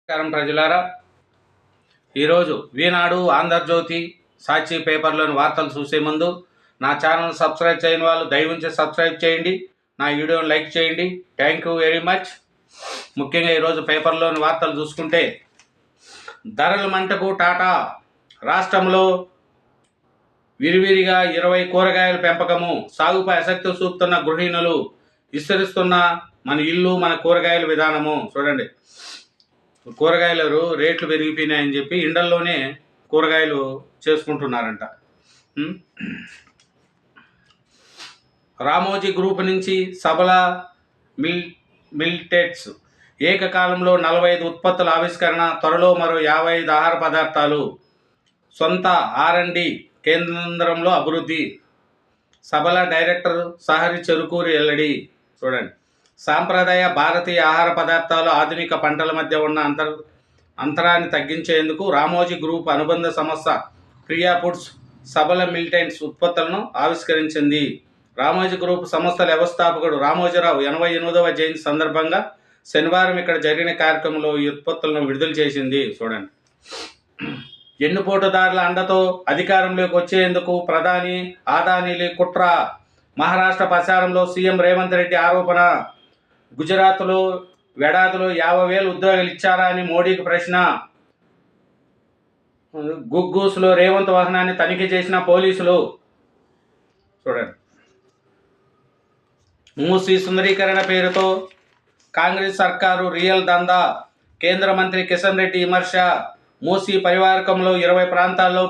నమస్కారం ప్రజలారా, ఈరోజు ఈనాడు, ఆంధ్రజ్యోతి, సాక్షి పేపర్లోని వార్తలు చూసే ముందు నా ఛానల్ సబ్స్క్రైబ్ చేయని వాళ్ళు దయవుంచి సబ్స్క్రైబ్ చేయండి, నా వీడియోని లైక్ చేయండి. Thank you very much. ముఖ్యంగా ఈరోజు పేపర్లోని వార్తలు చూసుకుంటే, ధరల మంటకు టాటా, రాష్ట్రంలో విరివిరిగా 20 కూరగాయల పెంపకము, సాగుపై ఆసక్తి చూపుతున్న గృహిణులు, విస్తరిస్తున్న మన ఇల్లు మన కూరగాయల విధానము. చూడండి, కూరగాయల రేట్లు పెరిగిపోయినాయని చెప్పి ఇండల్లోనే కూరగాయలు చేసుకుంటున్నారంట. రామోజీ గ్రూప్ నుంచి సబల మిల్టెట్స్ ఏకకాలంలో 45 ఉత్పత్తుల ఆవిష్కరణ, త్వరలో మరో 55 ఆహార పదార్థాలు, సొంత R&D కేంద్రంలో అభివృద్ధి. సబల డైరెక్టర్ సహరి చెరుకూరి వెల్లడి. చూడండి, సాంప్రదాయ భారతీయ ఆహార పదార్థాలు ఆధునిక పంటల మధ్య ఉన్న అంతరాన్ని తగ్గించేందుకు రామోజీ గ్రూప్ అనుబంధ సంస్థ ప్రియా ఫుడ్స్ సబల మిల్టెంట్స్ ఉత్పత్తులను ఆవిష్కరించింది. రామోజీ గ్రూప్ సంస్థల వ్యవస్థాపకుడు రామోజీరావు 88వ జయంతి సందర్భంగా శనివారం ఇక్కడ జరిగిన కార్యక్రమంలో ఈ ఉత్పత్తులను విడుదల చేసింది. చూడండి, ఎన్నుపోటుదారుల అండతో అధికారంలోకి వచ్చేందుకు ప్రధాని అదానీల కుట్ర, మహారాష్ట్ర ప్రచారంలో సీఎం రేవంత్ రెడ్డి ఆరోపణ, గుజరాత్లో ఏడాదిలో 50,000 ఉద్యోగాలు ఇచ్చారా అని మోడీకి ప్రశ్న, గుగ్గూస్లో రేవంత్ వాహనాన్ని తనిఖీ చేసిన పోలీసులు. చూడండి, మూసీ సుందరీకరణ పేరుతో కాంగ్రెస్ సర్కారు రియల్ దందా, కేంద్ర మంత్రి కిషన్ రెడ్డి విమర్శ. మూసీ పరివారకంలో 20 ప్రాంతాల్లో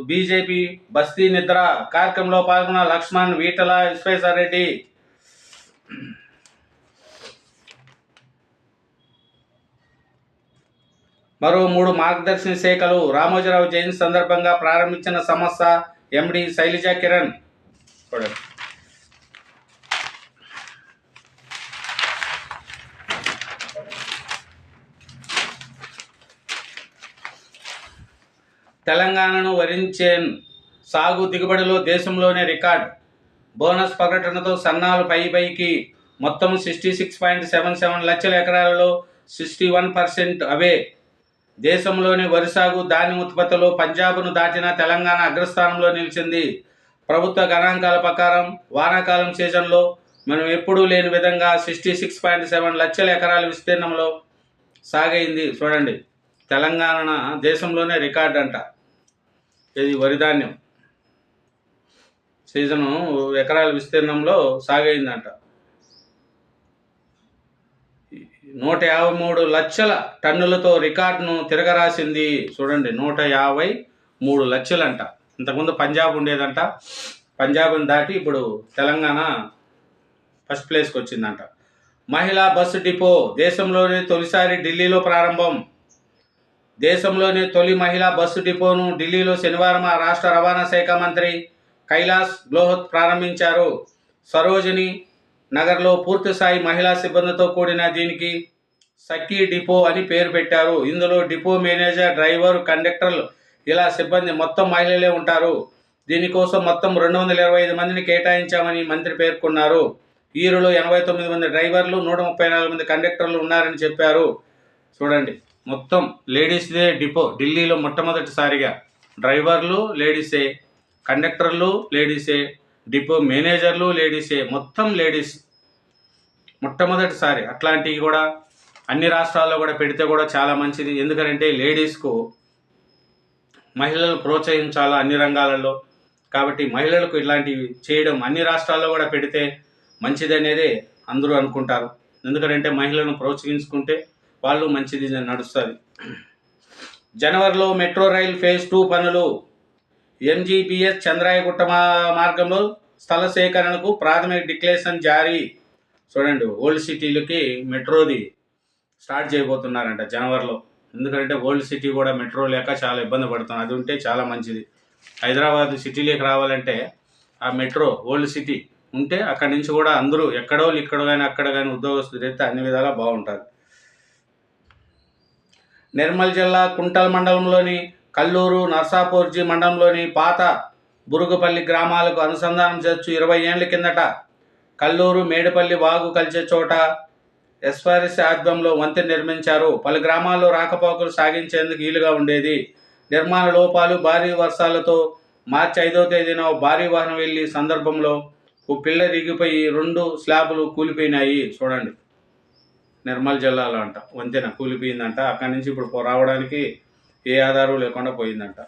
బీజేపీ బస్తీ నిద్ర కార్యక్రమంలో పాల్గొన్న లక్ష్మణ్, వీటల, విశ్వేశ్వరరెడ్డి. మరో 3 మార్గదర్శన శాఖలు రామోజీరావు జయంతి సందర్భంగా ప్రారంభించిన సంస్థ ఎండి శైలజా కిరణ్. తెలంగాణను వరించేన్ సాగు దిగుబడిలో దేశంలోనే రికార్డ్, బోనస్ ప్రకటనతో సన్నాలు పైకి. మొత్తం 66.77 లక్షల ఎకరాలలో 61% అవే. దేశంలోని వరి సాగు, ధాన్యం ఉత్పత్తిలో పంజాబ్ను దాటిన తెలంగాణ అగ్రస్థానంలో నిలిచింది. ప్రభుత్వ గణాంకాల ప్రకారం వానాకాలం సీజన్లో మనం ఎప్పుడూ లేని విధంగా 66.7 లక్షల ఎకరాల విస్తీర్ణంలో సాగైంది. చూడండి, తెలంగాణ దేశంలోనే రికార్డ్ అంట. ఇది వరిధాన్యం సీజను ఎకరాల విస్తీర్ణంలో సాగైందంట. 153 లక్షల టన్నులతో రికార్డును తిరగరాసింది. చూడండి, 153 లక్షలంట. ఇంతకుముందు పంజాబ్ ఉండేదంట, పంజాబ్ని దాటి ఇప్పుడు తెలంగాణ ఫస్ట్ ప్లేస్కి వచ్చిందంట. మహిళా బస్సు డిపో దేశంలోనే తొలిసారి ఢిల్లీలో ప్రారంభం. దేశంలోని తొలి మహిళా బస్సు డిపోను ఢిల్లీలో శనివారం ఆ రాష్ట్ర రవాణా శాఖ మంత్రి కైలాస్ గెహ్లోట్ ప్రారంభించారు. సరోజిని నగర్లో పూర్తిస్థాయి మహిళా సిబ్బందితో కూడిన దీనికి సఖీ డిపో అని పేరు పెట్టారు. ఇందులో డిపో మేనేజర్, డ్రైవర్, కండక్టర్లు ఇలా సిబ్బంది మొత్తం మహిళలే ఉంటారు. దీనికోసం మొత్తం 225 మందిని కేటాయించామని మంత్రి పేర్కొన్నారు. వీరిలో 89 మంది డ్రైవర్లు, 134 మంది కండక్టర్లు ఉన్నారని చెప్పారు. చూడండి, మొత్తం లేడీస్దే డిపో ఢిల్లీలో మొట్టమొదటిసారిగా. డ్రైవర్లు లేడీసే, కండక్టర్లు లేడీసే, డిపో మేనేజర్లు లేడీసే, మొత్తం లేడీస్ మొట్టమొదటిసారి. అట్లాంటివి కూడా అన్ని రాష్ట్రాల్లో కూడా పెడితే కూడా చాలా మంచిది. ఎందుకంటే లేడీస్కు మహిళలు ప్రోత్సహించాలా అన్ని రంగాలలో. కాబట్టి మహిళలకు ఇలాంటివి చేయడం అన్ని రాష్ట్రాల్లో కూడా పెడితే మంచిది అనేది అందరూ అనుకుంటారు. ఎందుకంటే మహిళలను ప్రోత్సహించుకుంటే వాళ్ళు మంచిది నడుస్తుంది. జనవరిలో మెట్రో రైల్ ఫేజ్ 2 పనులు. ఎంజీబీఎస్ చంద్రాయగుట్ట మార్గంలో స్థల సేకరణకు ప్రాథమిక డిక్లరేషన్ జారీ. చూడండి, ఓల్డ్ సిటీలకి మెట్రోది స్టార్ట్ చేయబోతున్నారంట జనవరిలో. ఎందుకంటే ఓల్డ్ సిటీ కూడా మెట్రో లేక చాలా ఇబ్బంది పడుతుంది. అది ఉంటే చాలా మంచిది. హైదరాబాద్ సిటీలోకి రావాలంటే ఆ మెట్రో ఓల్డ్ సిటీ ఉంటే అక్కడి నుంచి కూడా అందరూ ఎక్కడో ఇక్కడ కానీ అక్కడ కానీ ఉద్యోగస్తులు అయితే అన్ని విధాలా బాగుంటుంది. నిర్మల్ జిల్లా కుంటల్ మండలంలోని కల్లూరు, నర్సాపూర్జీ మండలంలోని పాత బురుగుపల్లి గ్రామాలకు అనుసంధానం చేస్తూ 20 ఏళ్ల కిందట కల్లూరు మేడిపల్లి వాగు కలిసే చోట ఎస్ఆర్ఎస్ ఆధ్వర్యంలో వంతెన నిర్మించారు. పలు గ్రామాల్లో రాకపోకలు సాగించేందుకు వీలుగా ఉండేది. నిర్మాణ లోపాలు, భారీ వర్షాలతో మార్చి 5వ తేదీన భారీ వాహనం వెళ్ళి సందర్భంలో ఓ పిల్లర్ ఇరిగిపోయి 2 స్లాబులు కూలిపోయినాయి. చూడండి, నిర్మల్ జిల్లాలో అంట వంతెన కూలిపోయిందంట. అక్కడి నుంచి ఇప్పుడు రావడానికి ఏ ఆధారం లేకుండా పోయిందంట.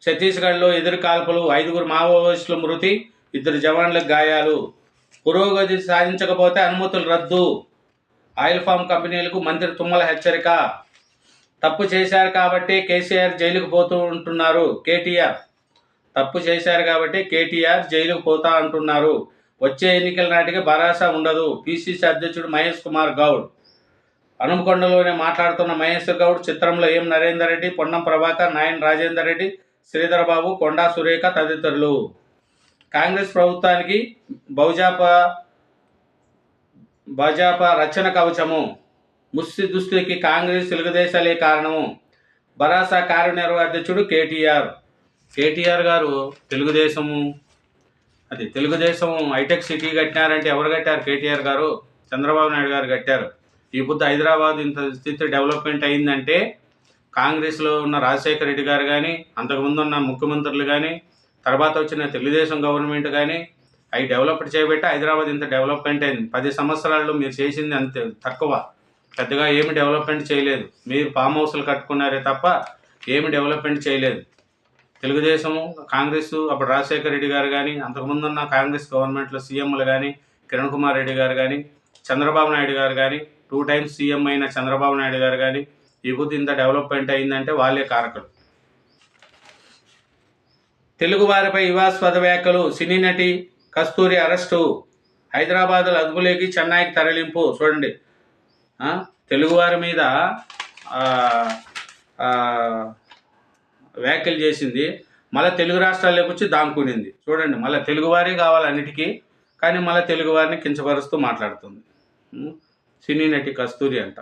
ఛత్తీస్గఢ్లో ఎదురు కాల్పులు, 5 మావోయిస్టుల మృతి, 2 జవాన్లకు గాయాలు. పురోగతి సాధించకపోతే అనుమతులు రద్దు. ఆయిల్ ఫామ్ కంపెనీలకు మంత్రి తుమ్మల హెచ్చరిక. తప్పు చేశారు కాబట్టి కేసీఆర్ జైలుకు పోతూ ఉంటున్నారు. కేటీఆర్ తప్పు చేశారు కాబట్టి కేటీఆర్ జైలుకు పోతా అంటున్నారు. వచ్చే ఎన్నికల నాటికి భరోసా ఉండదు. పిసిసి అధ్యక్షుడు మహేష్ కుమార్ గౌడ్. హనుమకొండలోనే మాట్లాడుతున్న మహేష్ గౌడ్ చిత్రంలో ఎం నరేందర్ రెడ్డి, పొన్నం ప్రభాకర్, నాయన్ రాజేందర్ రెడ్డి, శ్రీధర్ బాబు, కొండా సురేఖ తదితరులు. కాంగ్రెస్ ప్రభుత్వానికి భాజపా రక్షణ కవచము. ముస్తి దుస్తుకి కాంగ్రెస్, తెలుగుదేశాలే కారణము. భరోసా కార్యనిర్వాహక అధ్యక్షుడు కేటీఆర్ గారు తెలుగుదేశం హైటెక్ సిటీ కట్టినారంటే ఎవరు కట్టారు? కేటీఆర్ గారు, చంద్రబాబు నాయుడు గారు కట్టారు. ఈ పొద్దు హైదరాబాద్ ఇంత స్థితి డెవలప్మెంట్ అయిందంటే కాంగ్రెస్లో ఉన్న రాజశేఖర రెడ్డి గారు కానీ, అంతకుముందు ఉన్న ముఖ్యమంత్రులు కానీ, తర్వాత వచ్చిన తెలుగుదేశం గవర్నమెంట్ కానీ అవి డెవలప్మెంట్ చేయబట్టి హైదరాబాద్ ఇంత డెవలప్మెంట్ అయింది. 10 సంవత్సరాల్లో మీరు చేసింది అంతే తక్కువ, పెద్దగా ఏమి డెవలప్మెంట్ చేయలేదు. మీరు ఫామ్ హౌస్లు కట్టుకున్నారే తప్ప ఏమి డెవలప్మెంట్ చేయలేదు. తెలుగుదేశము, కాంగ్రెస్, అప్పుడు రాజశేఖర రెడ్డి గారు కానీ, అంతకుముందు ఉన్న కాంగ్రెస్ గవర్నమెంట్లో సీఎంలు కానీ, కిరణ్ కుమార్ రెడ్డి గారు కానీ, చంద్రబాబు నాయుడు గారు కానీ, 2 టైమ్స్ సీఎం అయిన చంద్రబాబు నాయుడు గారు కానీ, ఈ బుద్ధి ఇంత డెవలప్మెంట్ అయిందంటే వాళ్ళే కారకులు. తెలుగువారిపై వివాదాస్పద వ్యాఖ్యలు, సినీ నటి కస్తూరి అరెస్టు. హైదరాబాద్లో అదుపులోకి, చెన్నైకి తరలింపు. చూడండి, తెలుగువారి మీద వ్యాఖ్యలు చేసింది, మళ్ళీ తెలుగు రాష్ట్రాల్లోకి వచ్చి దాంకునింది. చూడండి, మళ్ళీ తెలుగువారే కావాలి అన్నిటికీ, కానీ మళ్ళీ తెలుగువారిని కించపరుస్తూ మాట్లాడుతుంది. సినీ నటి కస్తూరి అంట.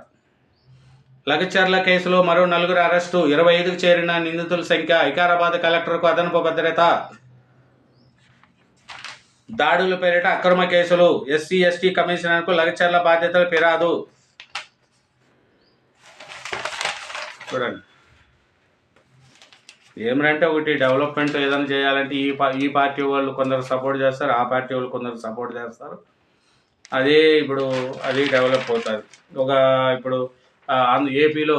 లగచర్ల కేసులో మరో 4 అరెస్టు. 25కు చేరిన నిందితుల సంఖ్య. వికారాబాద్ కలెక్టర్కు అదనపు భద్రత. దాడుల పేరిట అక్రమ కేసులు. ఎస్సీ ఎస్టీ కమిషనర్కు లగచర్ల బాధ్యతలు ఫిరాదు. చూడండి, ఏమంటే ఒకటి డెవలప్మెంట్ ఏదైనా చేయాలంటే ఈ పార్టీ వాళ్ళు కొందరు సపోర్ట్ చేస్తారు, ఆ పార్టీ వాళ్ళు కొందరు సపోర్ట్ చేస్తారు. అదే ఇప్పుడు అది డెవలప్ అవుతుంది. ఇప్పుడు ఏపీలో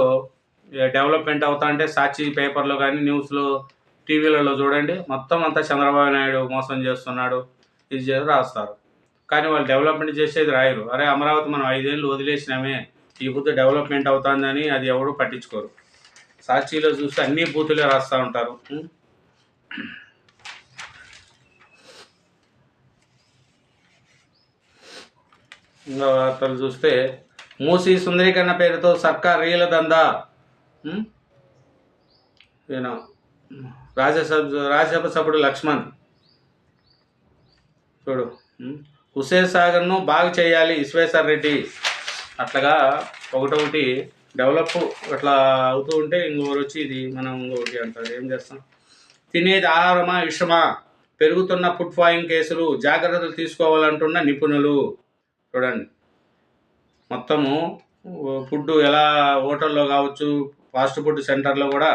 డెవలప్మెంట్ అవుతా అంటే సాక్షి పేపర్లో కానీ, న్యూస్లో, టీవీలలో చూడండి, మొత్తం అంతా చంద్రబాబు నాయుడు మోసం చేస్తున్నాడు, ఇది చేసి రాస్తారు. కానీ వాళ్ళు డెవలప్మెంట్ చేసేది రాయరు. అరే అమరావతి మనం 5 ఏళ్ళు వదిలేసినామే, ఈ బుద్ధి డెవలప్మెంట్ అవుతుందని అది ఎవరు పట్టించుకోరు. సాక్షిలో చూస్తే అన్ని బూతులే రాస్తూ ఉంటారు. ఇంకా వార్తలు చూస్తే మూసీ సుందరీకరణ పేరుతో సర్కార్ రీల దందా. రాజ్యసభ సభ్యుడు లక్ష్మణ్ చూడు, హుస్సేన్ సాగర్ను బాగు చేయాలి విశ్వేశ్వర్ రెడ్డి. అట్లాగా ఒకటొకటి డెవలప్ అట్లా అవుతూ ఉంటే ఇంకొకరు వచ్చి ఇది మనం ఇంకొకటి అంటారు. ఏం చేస్తాం? తినేది ఆహారమా విషమా? పెరుగుతున్న ఫుడ్ పాయింగ్ కేసులు, జాగ్రత్తలు తీసుకోవాలంటున్న నిపుణులు. చూడండి, మొత్తము ఫుడ్ ఎలా హోటల్లో కావచ్చు, ఫాస్ట్ ఫుడ్ సెంటర్లో కూడా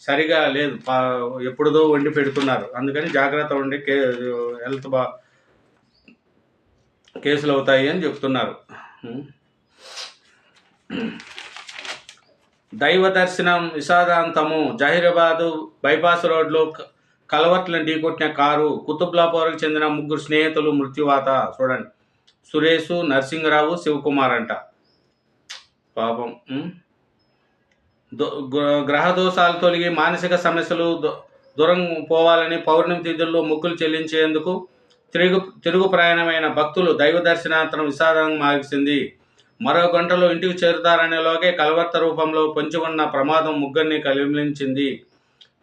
సరిగా లేదు, ఎప్పుడుదో వండి పెడుతున్నారు. అందుకని జాగ్రత్త ఉండి హెల్త్ కేసులు అవుతాయి అని చెప్తున్నారు. దైవ దర్శనం విషాదాంతము. జహీరాబాదు బైపాస్ రోడ్లో కలవర్ట్లను ఢీకొట్టిన కారు. కుతుబ్లాపూర్కి చెందిన 3 స్నేహితులు మృత్యువాత. చూడండి, సురేష్, నరసింగరావు, శివకుమార్ అంట. పాపం. గ్రహ దోషాలు తొలగి మానసిక సమస్యలు దూరం పోవాలని పౌర్ణమి తిథుల్లో మొక్కులు చెల్లించేందుకు తిరుగు ప్రయాణమైన భక్తులు దైవ దర్శనాంతరం విషాదం మార్చింది. మరో గంటలో ఇంటికి చేరుతారనేలోగే కలవర్త రూపంలో పొంచి ఉన్న ప్రమాదం ముగ్గురిని కలిమించింది.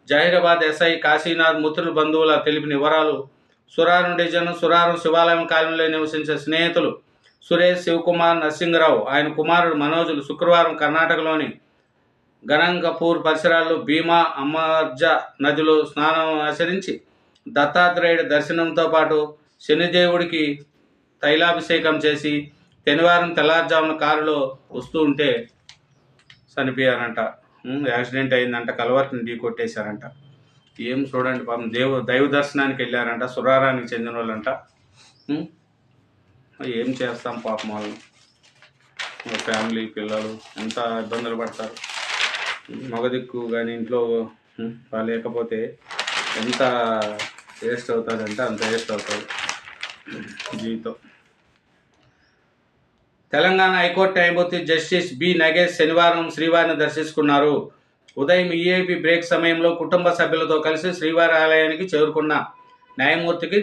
జహీరాబాద్ ఎస్ఐ కాశీనాథ్ మృతుల బంధువుల తెలిపిన వివరాలు. సురారం డివిజన్ సురారం శివాలయం కాలనీలో నివసించే స్నేహితులు సురేష్, శివకుమార్, నరసింగరావు, ఆయన కుమారుడు మనోజులు శుక్రవారం కర్ణాటకలోని గనంగపూర్ పరిసరాల్లో భీమా అమర్జ నదిలో స్నానం ఆచరించి దత్తాత్రేయుడి దర్శనంతో పాటు శనిదేవుడికి తైలాభిషేకం చేసి శనివారం తెల్లారుజామున కారులో వస్తూ ఉంటే చనిపోయారంట. యాక్సిడెంట్ అయిందంట, కలవర్తిని ఢీ కొట్టేశారంట. ఏం చూడండి పాపం, దైవ దర్శనానికి వెళ్ళారంట, సురారానికి చెందిన వాళ్ళంట. ఏం చేస్తాం పాపం, వాళ్ళు ఫ్యామిలీ పిల్లలు ఎంత ఇబ్బందులు పడతారు. మగ దిక్కు కానీ ఇంట్లో లేకపోతే ఎంత వేస్ట్ అవుతారంటే అంత వేస్ట్ అవుతుంది జీవితం. తెలంగాణ హైకోర్టు న్యాయమూర్తి జస్టిస్ బి నగేష్ శనివారం శ్రీవారిని దర్శించుకున్నారు. ఉదయం ఈఐపి బ్రేక్ సమయంలో కుటుంబ సభ్యులతో కలిసి శ్రీవారి ఆలయానికి చేరుకున్న న్యాయమూర్తికి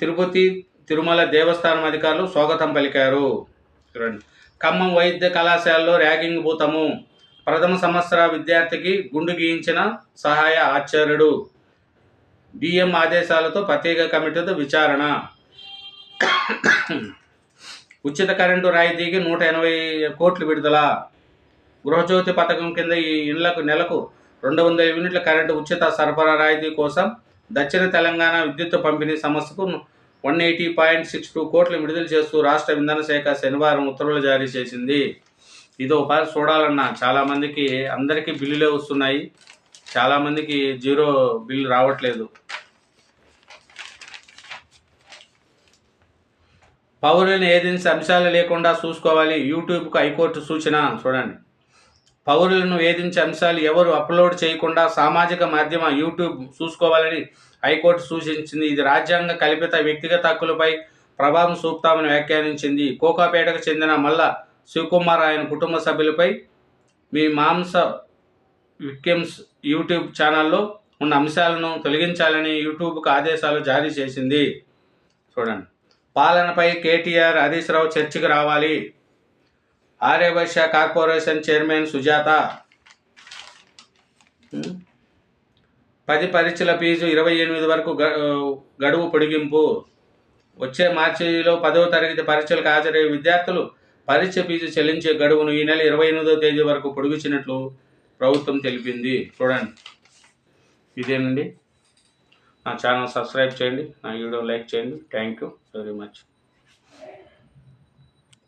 తిరుపతి తిరుమల దేవస్థానం అధికారులు స్వాగతం పలికారు. ఖమ్మం వైద్య కళాశాలలో ర్యాగింగ్ భూతము. ప్రథమ సంవత్సర విద్యార్థికి గుండు గీయించిన సహాయ ఆచార్యుడు. డిఎం ఆదేశాలతో ప్రత్యేక కమిటీతో విచారణ. ఉచిత కరెంటు రాయితీకి 180 కోట్లు విడుదల. గృహజ్యోతి పథకం కింద ఈ ఇళ్లకు నెలకు 200 యూనిట్ల కరెంటు ఉచిత సరఫరా రాయితీ కోసం దక్షిణ తెలంగాణ విద్యుత్ పంపిణీ సంస్థకు 180.62 కోట్లు విడుదల చేస్తూ రాష్ట్ర ఇంధన శాఖ శనివారం ఉత్తర్వులు జారీ చేసింది. ఇది ఒకసారి చూడాలన్నా, చాలామందికి అందరికీ బిల్లులే వస్తున్నాయి, చాలామందికి జీరో బిల్లు రావట్లేదు. పౌరులను వేధించే అంశాలు లేకుండా చూసుకోవాలి. యూట్యూబ్కు హైకోర్టు సూచన. చూడండి, పౌరులను వేధించే అంశాలు ఎవరు అప్లోడ్ చేయకుండా సామాజిక మాధ్యమ యూట్యూబ్ చూసుకోవాలని హైకోర్టు సూచించింది. ఇది రాజ్యాంగ కల్పిత వ్యక్తిగత హక్కులపై ప్రభావం చూపుతామని వ్యాఖ్యానించింది. కోకాపేటకు చెందిన మల్ల శివకుమార్ ఆయన కుటుంబ సభ్యులపై మీ మాంస విక్టిమ్స్ యూట్యూబ్ ఛానల్లో ఉన్న అంశాలను తొలగించాలని యూట్యూబ్కు ఆదేశాలు జారీ చేసింది. చూడండి, పాలనపై కేటీఆర్ హరీష్ రావు చర్చకు రావాలి. Aryavysya corporation chairman Sujatha. 10 పరీక్షల ఫీజు 28 వరకు గడువు పొడిగింపు. వచ్చే మార్చిలో 10వ తరగతి పరీక్షలకు హాజరయ్యే విద్యార్థులు పరీక్ష ఫీజు చెల్లించే గడువును ఈ నెల 28వ తేదీ వరకు పొడిగించినట్లు ప్రభుత్వం తెలిపింది. చూడండి, ఇదేనండి. నా ఛానల్ సబ్స్క్రైబ్ చేయండి, నా వీడియో లైక్ చేయండి. Thank you very much.